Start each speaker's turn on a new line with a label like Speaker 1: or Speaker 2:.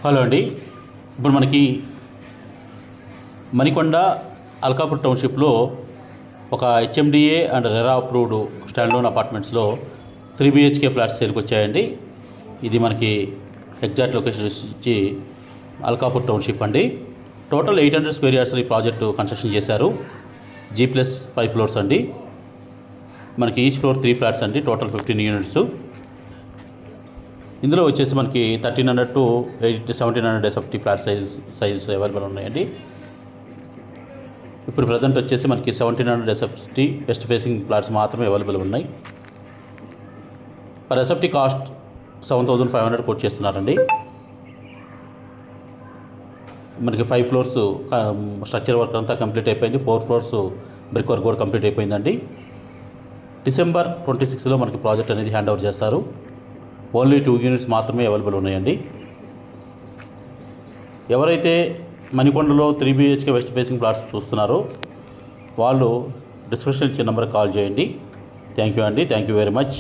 Speaker 1: Hello అండి. ఇప్పుడు మనకి మణికొండ అల్కాపూర్ టౌన్షిప్లో ఒక HMDA and RERA approved standalone అపార్ట్మెంట్స్లో 3 BHK ఫ్లాట్స్ సేల్కి వచ్చాయండి. ఇది మనకి ఎగ్జాక్ట్ లొకేషన్ వచ్చి అల్కాపూర్ టౌన్షిప్ అండి. టోటల్ 800 స్క్వేర్ యార్డ్స్ ఈ ప్రాజెక్టు కన్స్ట్రక్షన్ చేశారు. G+5 ఫ్లోర్స్ అండి. మనకి ఈచ్ ఫ్లోర్ 3 ఫ్లాట్స్ అండి. Total 15 units. ఇందులో వచ్చేసి మనకి 1300 to 1700 SFT flat size available ఉన్నాయండి. ఇప్పుడు ప్రజెంట్ వచ్చేసి మనకి 1700 SFT వెస్ట్ ఫేసింగ్ ఫ్లాట్స్ మాత్రమే అవైలబుల్ ఉన్నాయి. పర్ SFT కాస్ట్ 7500 కోట్ చేస్తున్నారండి. మనకి 5 ఫ్లోర్స్ స్ట్రక్చర్ వర్క్ అంతా కంప్లీట్ అయిపోయింది. 4 ఫ్లోర్స్ బ్రిక్ వర్క్ కూడా కంప్లీట్ అయిపోయిందండి. December 26లో మనకి ప్రాజెక్ట్ అనేది హ్యాండ్ ఓవర్ చేస్తారు. ఓన్లీ 2 యూనిట్స్ మాత్రమే అవైలబుల్ ఉన్నాయండి. ఎవరైతే మణికొండలో 3 BHK వెస్ట్ ఫేసింగ్ ప్లాట్స్ చూస్తున్నారో వాళ్ళు డిస్క్రిప్షన్ ఇచ్చే నెంబర్కి కాల్ చేయండి. థ్యాంక్ యూ అండి. Thank you very much.